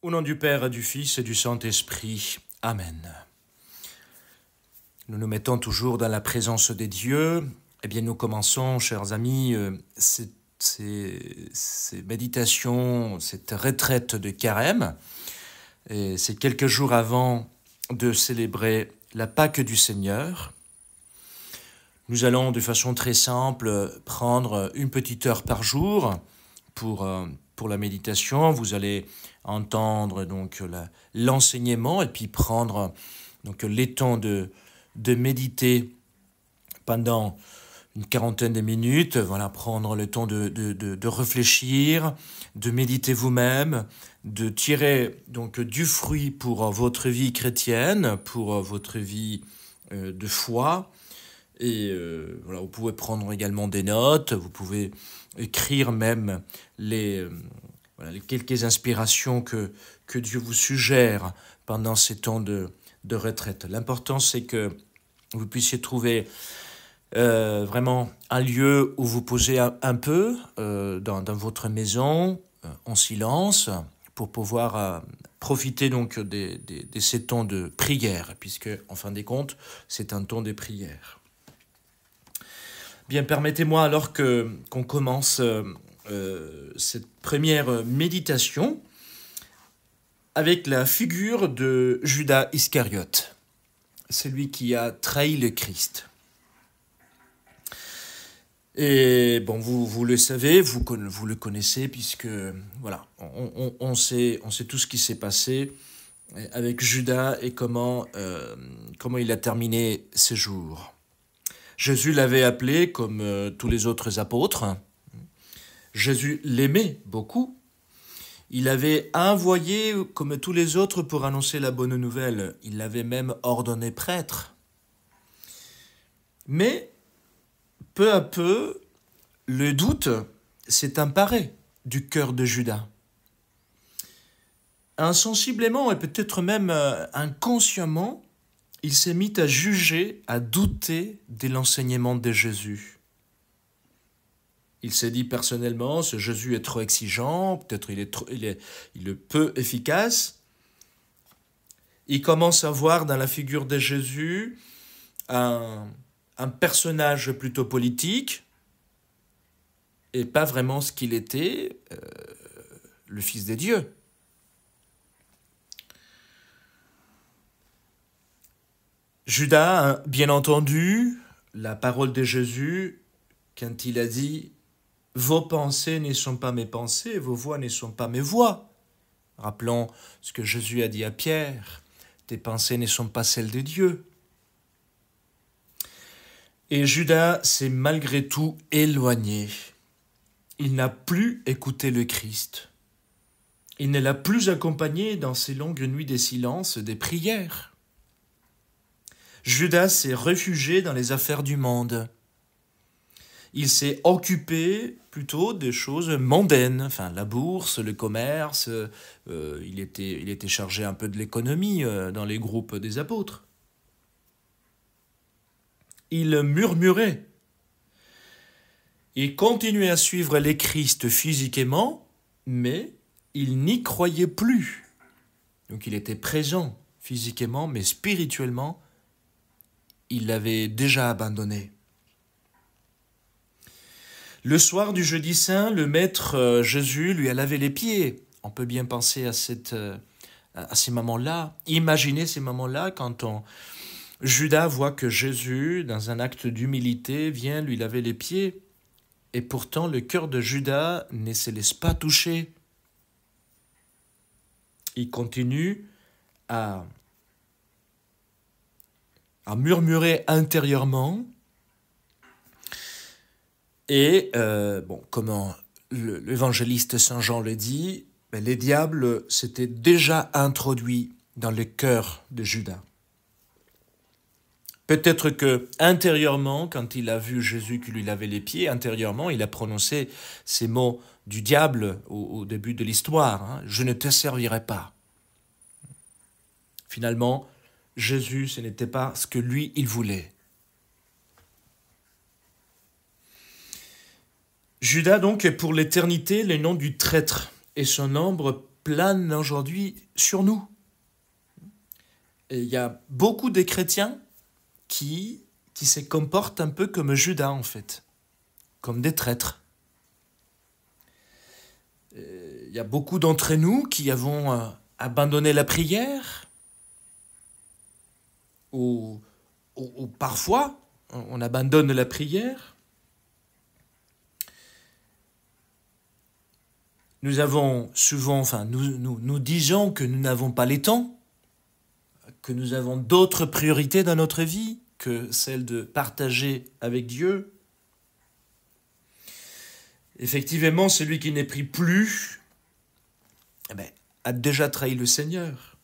Au nom du Père, du Fils et du Saint-Esprit. Amen. Nous nous mettons toujours dans la présence des dieux. Eh bien, nous commençons, chers amis, ces méditations, cette retraite de Carême. Et c'est quelques jours avant de célébrer la Pâque du Seigneur. Nous allons de façon très simple prendre une petite heure par jour pour la méditation. Vous allez entendre donc l'enseignement et puis prendre donc les temps de méditer pendant une quarantaine de minutes. Voilà, prendre le temps de réfléchir, de méditer vous-même, de tirer donc du fruit pour votre vie chrétienne, pour votre vie de foi. Et voilà, vous pouvez prendre également des notes, vous pouvez écrire même les quelques inspirations que Dieu vous suggère pendant ces temps de retraite. L'important, c'est que vous puissiez trouver vraiment un lieu où vous posez un peu dans votre maison, en silence, pour pouvoir profiter donc de ces temps de prière, puisque, en fin des comptes, c'est un temps de prière. Bien, permettez-moi alors qu'on commence cette première méditation avec la figure de Judas Iscariote, celui qui a trahi le Christ. Et bon, vous le savez, vous le connaissez, puisque voilà, on sait tout ce qui s'est passé avec Judas et comment il a terminé ses jours. Jésus l'avait appelé comme tous les autres apôtres. Jésus l'aimait beaucoup. Il l'avait envoyé comme tous les autres pour annoncer la bonne nouvelle. Il l'avait même ordonné prêtre. Mais peu à peu, le doute s'est emparé du cœur de Judas. Insensiblement et peut-être même inconsciemment, il s'est mis à juger, à douter de l'enseignement de Jésus. Il s'est dit personnellement, ce Jésus est trop exigeant, peut-être il est peu efficace. Il commence à voir dans la figure de Jésus un personnage plutôt politique, et pas vraiment ce qu'il était, le Fils de Dieu. Judas a bien entendu la parole de Jésus quand il a dit « Vos pensées ne sont pas mes pensées, vos voix ne sont pas mes voix ». Rappelons ce que Jésus a dit à Pierre « Tes pensées ne sont pas celles de Dieu ». Et Judas s'est malgré tout éloigné. Il n'a plus écouté le Christ. Il ne l'a plus accompagné dans ses longues nuits de silence, des prières. Judas s'est réfugié dans les affaires du monde. Il s'est occupé plutôt des choses mondaines, enfin la bourse, le commerce. Il était chargé un peu de l'économie dans les groupes des apôtres. Il murmurait. Il continuait à suivre les Christ physiquement, mais il n'y croyait plus. Donc il était présent physiquement, mais spirituellement, il l'avait déjà abandonné. Le soir du jeudi saint, le maître Jésus lui a lavé les pieds. On peut bien penser à ces moments-là. Imaginez ces moments-là quand Judas voit que Jésus, dans un acte d'humilité, vient lui laver les pieds. Et pourtant, le cœur de Judas ne se laisse pas toucher. Il continue à murmurer intérieurement. Et, comme l'évangéliste Saint Jean le dit, les diables s'étaient déjà introduits dans le cœur de Judas. Peut-être que intérieurement, quand il a vu Jésus qui lui lavait les pieds, intérieurement, il a prononcé ces mots du diable au début de l'histoire. « Je ne te servirai pas ». Finalement, Jésus, ce n'était pas ce que lui, il voulait. Judas, donc, est pour l'éternité le nom du traître, et son ombre plane aujourd'hui sur nous. Et il y a beaucoup de chrétiens qui se comportent un peu comme Judas, en fait, comme des traîtres. Il y a beaucoup d'entre nous qui avons abandonné la prière, ou parfois on abandonne la prière. Nous avons souvent, nous disons que nous n'avons pas les temps, que nous avons d'autres priorités dans notre vie que celle de partager avec Dieu. Effectivement, celui qui n'est pris plus, a déjà trahi le Seigneur.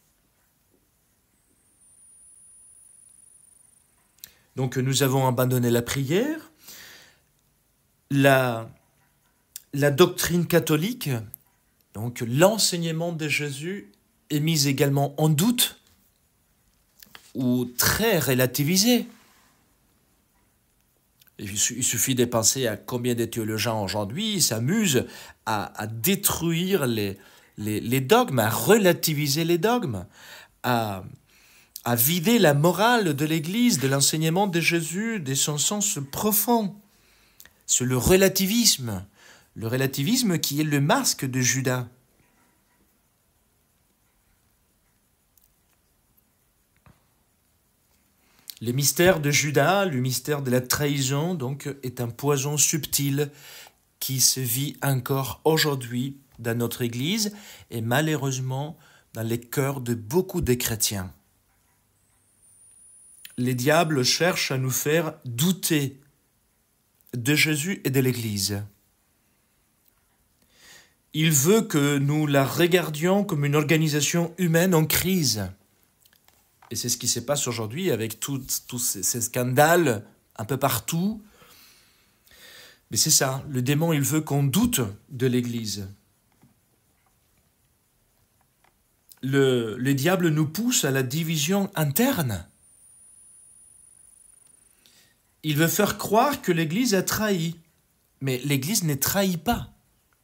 Donc nous avons abandonné la prière, la doctrine catholique, donc l'enseignement de Jésus, est mis également en doute ou très relativisé. Il suffit de penser à combien de théologiens aujourd'hui s'amusent à détruire les dogmes, à relativiser les dogmes, à vider la morale de l'Église, de l'enseignement de Jésus, de son sens profond. C'est le relativisme qui est le masque de Judas. Le mystère de Judas, le mystère de la trahison, donc, est un poison subtil qui se vit encore aujourd'hui dans notre Église et malheureusement dans les cœurs de beaucoup de chrétiens. Les diables cherchent à nous faire douter de Jésus et de l'Église. Il veut que nous la regardions comme une organisation humaine en crise. Et c'est ce qui se passe aujourd'hui avec tous ces scandales un peu partout. Mais c'est ça, le démon, il veut qu'on doute de l'Église. Le diable nous pousse à la division interne. Il veut faire croire que l'Église a trahi. Mais l'Église ne trahit pas.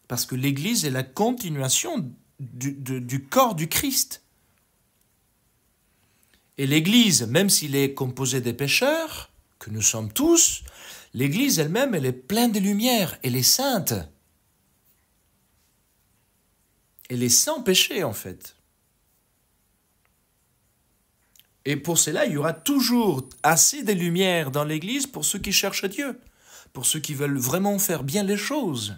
Parce que l'Église est la continuation du corps du Christ. Et l'Église, même s'il est composé des pécheurs, que nous sommes tous, l'Église elle-même, elle est pleine de lumière, elle est sainte. Elle est sans péché, en fait. Et pour cela, il y aura toujours assez de lumière dans l'Église pour ceux qui cherchent Dieu, pour ceux qui veulent vraiment faire bien les choses.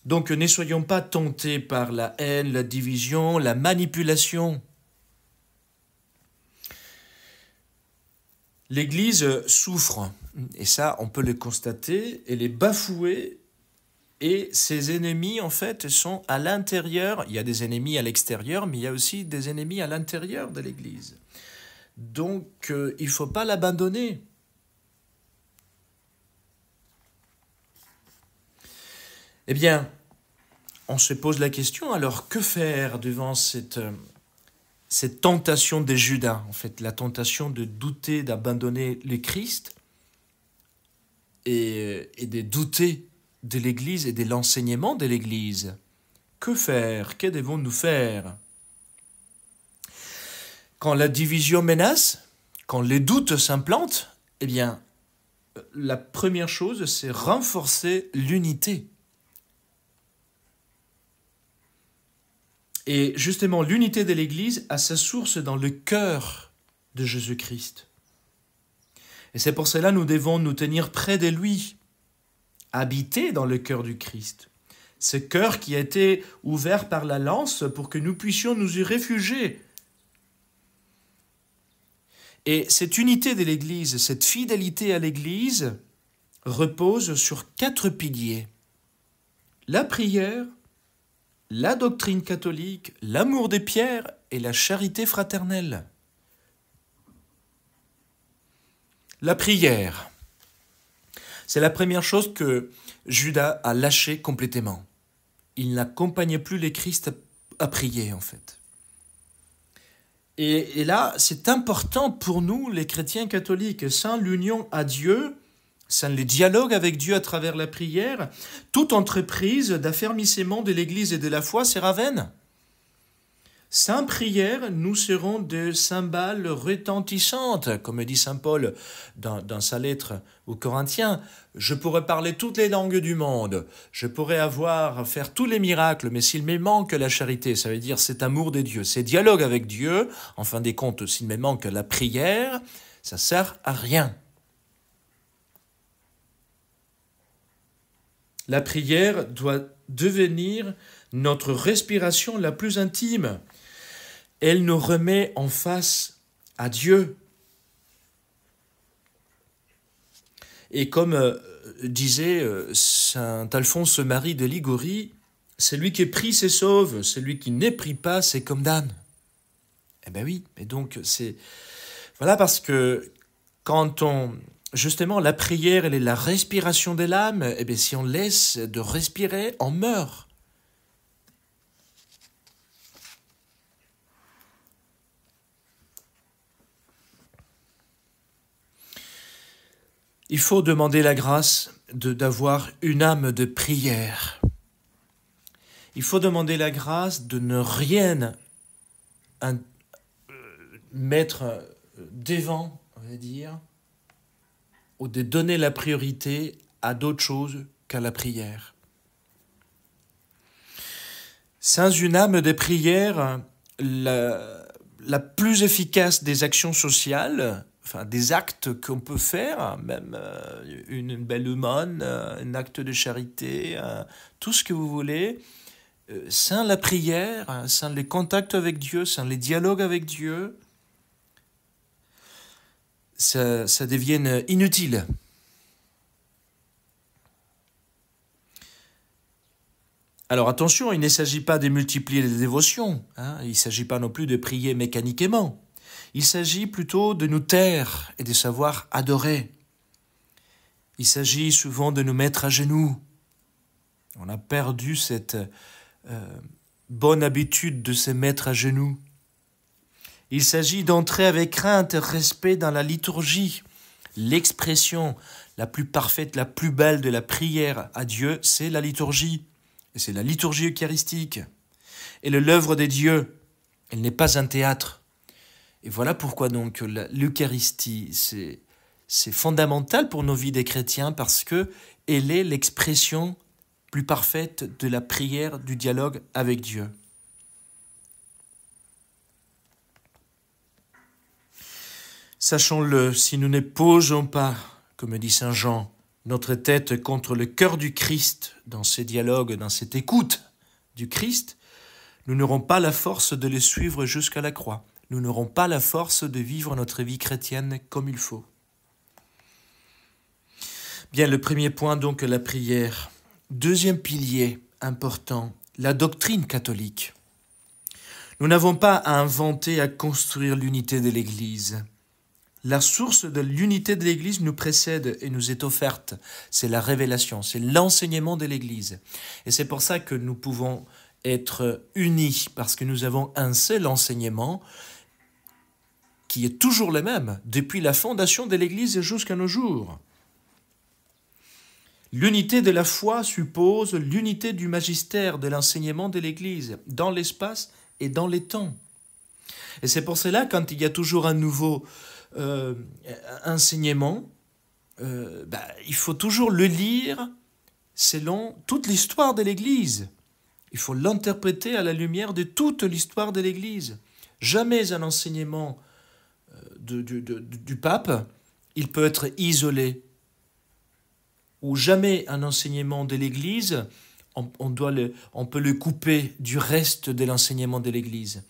Donc ne soyons pas tentés par la haine, la division, la manipulation. L'Église souffre, et ça on peut le constater, elle est bafouée, et ses ennemis en fait sont à l'intérieur. Il y a des ennemis à l'extérieur, mais il y a aussi des ennemis à l'intérieur de l'Église. Donc il ne faut pas l'abandonner. Eh bien, on se pose la question, alors que faire devant cette tentation de Judas, en fait, la tentation de douter, d'abandonner le Christ et de douter de l'Église et de l'enseignement de l'Église. Que faire? Que devons-nous faire? Quand la division menace, quand les doutes s'implantent, eh bien, la première chose, c'est renforcer l'unité. Et justement, l'unité de l'Église a sa source dans le cœur de Jésus-Christ. Et c'est pour cela que nous devons nous tenir près de lui, habiter dans le cœur du Christ. Ce cœur qui a été ouvert par la lance pour que nous puissions nous y réfugier. Et cette unité de l'Église, cette fidélité à l'Église, repose sur 4 piliers. La prière, la doctrine catholique, l'amour des pierres et la charité fraternelle. La prière, c'est la première chose que Judas a lâchée complètement. Il n'accompagnait plus les Christ à prier, en fait. Et là, c'est important pour nous, les chrétiens catholiques. Sans l'union à Dieu, sans le dialogue avec Dieu à travers la prière, toute entreprise d'affermissement de l'Église et de la foi sera vaine. Sans prière, nous serons de cymbales retentissantes, comme dit saint Paul dans sa lettre aux Corinthiens. Je pourrais parler toutes les langues du monde, je pourrais faire tous les miracles, mais s'il me manque la charité, ça veut dire cet amour de Dieu, ces dialogues avec Dieu, en fin des comptes, s'il me manque la prière, ça sert à rien. La prière doit devenir notre respiration la plus intime. Elle nous remet en face à Dieu. Et comme disait saint Alphonse Marie de Liguori, celui qui prie se sauve, celui qui ne prie pas se condamne. Eh bien oui, et donc c'est... Voilà, parce que justement, la prière, elle est la respiration de l'âme, eh bien si on laisse de respirer, on meurt. Il faut demander la grâce d'avoir une âme de prière. Il faut demander la grâce de ne rien mettre devant, on va dire, ou de donner la priorité à d'autres choses qu'à la prière. Sans une âme de prière, la plus efficace des actions sociales, enfin des actes qu'on peut faire, même une belle aumône, un acte de charité, tout ce que vous voulez, sans la prière, sans les contacts avec Dieu, sans les dialogues avec Dieu, ça devient inutile. Alors attention, il ne s'agit pas de multiplier les dévotions, il ne s'agit pas non plus de prier mécaniquement. Il s'agit plutôt de nous taire et de savoir adorer. Il s'agit souvent de nous mettre à genoux. On a perdu cette bonne habitude de se mettre à genoux. Il s'agit d'entrer avec crainte et respect dans la liturgie. L'expression la plus parfaite, la plus belle de la prière à Dieu, c'est la liturgie. Et c'est la liturgie eucharistique. Et l'œuvre de Dieu, elle n'est pas un théâtre. Et voilà pourquoi donc l'Eucharistie, c'est fondamental pour nos vies des chrétiens, parce que elle est l'expression plus parfaite de la prière, du dialogue avec Dieu. Sachons-le, si nous ne posons pas, comme dit saint Jean, notre tête contre le cœur du Christ dans ces dialogues, dans cette écoute du Christ, nous n'aurons pas la force de le suivre jusqu'à la croix. Nous n'aurons pas la force de vivre notre vie chrétienne comme il faut. Bien, le premier point, donc, la prière. Deuxième pilier important, la doctrine catholique. Nous n'avons pas à inventer, à construire l'unité de l'Église. La source de l'unité de l'Église nous précède et nous est offerte. C'est la révélation, c'est l'enseignement de l'Église. Et c'est pour ça que nous pouvons être unis, parce que nous avons un seul enseignement qui est toujours le même, depuis la fondation de l'Église jusqu'à nos jours. L'unité de la foi suppose l'unité du magistère, de l'enseignement de l'Église, dans l'espace et dans les temps. Et c'est pour cela, quand il y a toujours un nouveau enseignement, il faut toujours le lire selon toute l'histoire de l'Église. Il faut l'interpréter à la lumière de toute l'histoire de l'Église. Jamais un enseignement du pape, il peut être isolé. Ou jamais un enseignement de l'Église, on peut le couper du reste de l'enseignement de l'Église.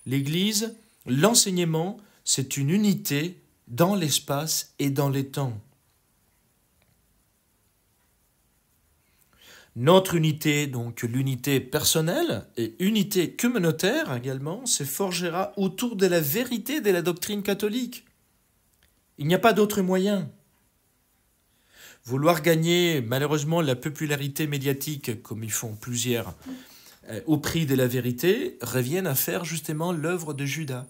L'Église, l'enseignement, c'est une unité dans l'espace et dans les temps. Notre unité, donc l'unité personnelle et unité communautaire également, se forgera autour de la vérité de la doctrine catholique. Il n'y a pas d'autre moyen. Vouloir gagner malheureusement la popularité médiatique, comme ils font plusieurs, au prix de la vérité, reviennent à faire justement l'œuvre de Judas,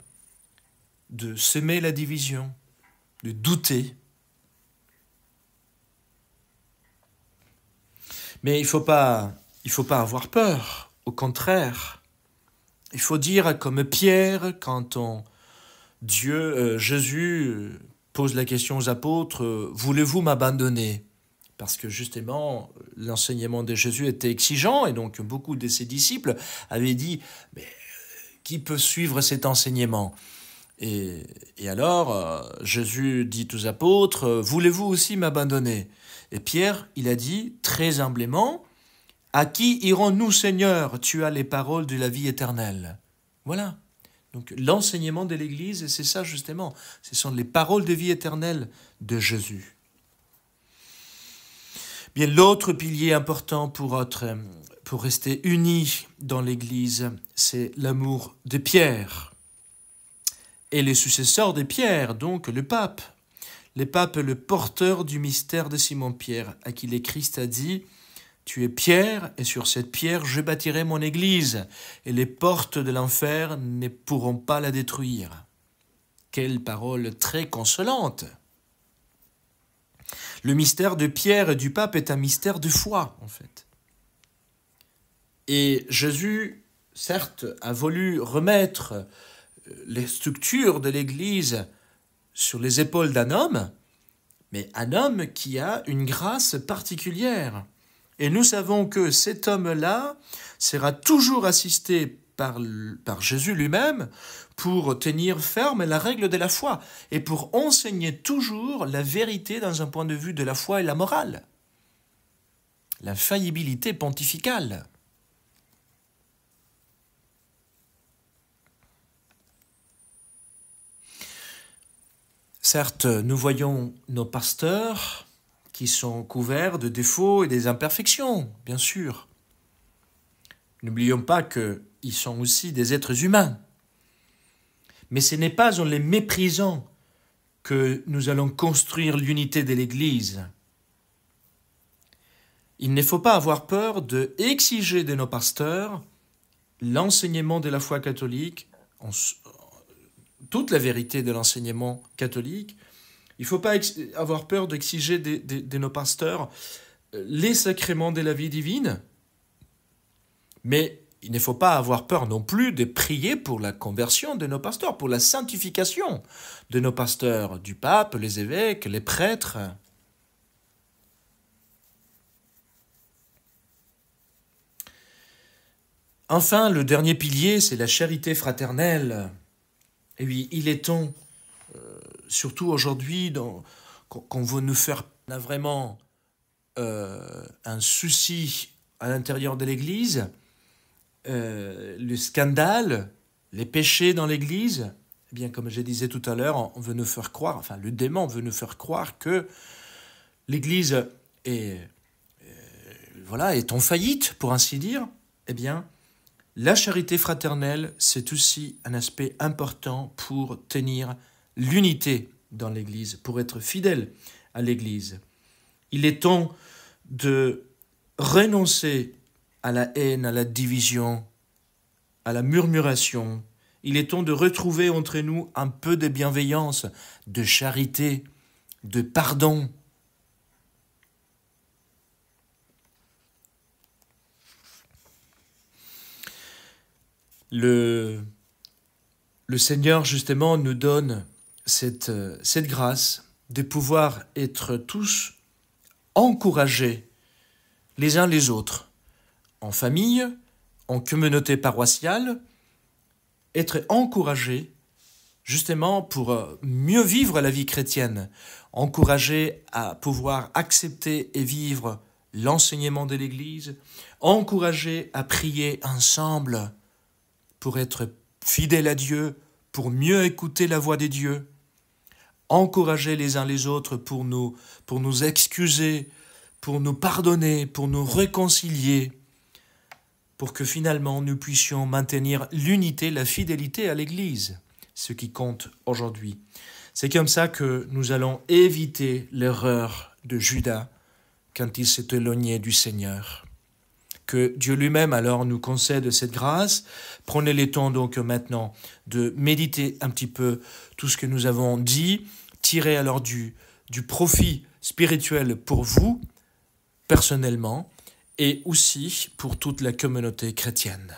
de semer la division, de douter. Mais il faut pas avoir peur. Au contraire, il faut dire comme Pierre quand Jésus pose la question aux apôtres, voulez-vous m'abandonner? Parce que justement, l'enseignement de Jésus était exigeant et donc beaucoup de ses disciples avaient dit, mais qui peut suivre cet enseignement? Et alors, Jésus dit aux apôtres, voulez-vous aussi m'abandonner? Et Pierre, il a dit très humblement, à qui irons-nous, Seigneur? Tu as les paroles de la vie éternelle. Voilà. Donc l'enseignement de l'Église, c'est ça justement. Ce sont les paroles de vie éternelle de Jésus. Bien, l'autre pilier important pour rester unis dans l'Église, c'est l'amour de Pierre. Et les successeurs de Pierre, donc le pape. Le pape est le porteur du mystère de Simon-Pierre, à qui le Christ a dit « Tu es Pierre, et sur cette pierre je bâtirai mon Église, et les portes de l'enfer ne pourront pas la détruire. » Quelle parole très consolante! Le mystère de Pierre et du pape est un mystère de foi, en fait. Et Jésus, certes, a voulu remettre les structures de l'Église sur les épaules d'un homme, mais un homme qui a une grâce particulière. Et nous savons que cet homme-là sera toujours assisté par Jésus lui-même pour tenir ferme la règle de la foi et pour enseigner toujours la vérité dans un point de vue de la foi et la morale. L'infaillibilité pontificale. Certes, nous voyons nos pasteurs qui sont couverts de défauts et des imperfections, bien sûr. N'oublions pas qu'ils sont aussi des êtres humains. Mais ce n'est pas en les méprisant que nous allons construire l'unité de l'Église. Il ne faut pas avoir peur d'exiger de nos pasteurs l'enseignement de la foi catholique, toute la vérité de l'enseignement catholique. Il ne faut pas avoir peur d'exiger de nos pasteurs les sacrements de la vie divine, mais il ne faut pas avoir peur non plus de prier pour la conversion de nos pasteurs, pour la sanctification de nos pasteurs, du pape, les évêques, les prêtres. Enfin, le dernier pilier, c'est la charité fraternelle. Et oui, il est temps, surtout aujourd'hui, qu'on veut nous faire... On a vraiment un souci à l'intérieur de l'Église, le scandale, les péchés dans l'Église. Eh bien, comme je disais tout à l'heure, on veut nous faire croire, enfin le démon veut nous faire croire que l'Église est en faillite, pour ainsi dire. Eh bien, la charité fraternelle, c'est aussi un aspect important pour tenir l'unité dans l'Église, pour être fidèle à l'Église. Il est temps de renoncer à la haine, à la division, à la murmuration. Il est temps de retrouver entre nous un peu de bienveillance, de charité, de pardon. Le Seigneur, justement, nous donne cette grâce de pouvoir être tous encouragés les uns les autres, en famille, en communauté paroissiale, être encouragés justement pour mieux vivre la vie chrétienne, encouragés à pouvoir accepter et vivre l'enseignement de l'Église, encouragés à prier ensemble pour être fidèles à Dieu, pour mieux écouter la voix de Dieu, encourager les uns les autres pour nous excuser, pour nous pardonner, pour nous réconcilier, pour que finalement nous puissions maintenir l'unité, la fidélité à l'Église, ce qui compte aujourd'hui. C'est comme ça que nous allons éviter l'erreur de Judas quand il s'est éloigné du Seigneur. Que Dieu lui-même alors nous concède cette grâce. Prenez le temps donc maintenant de méditer un petit peu tout ce que nous avons dit, tirez alors du profit spirituel pour vous, personnellement, et aussi pour toute la communauté chrétienne.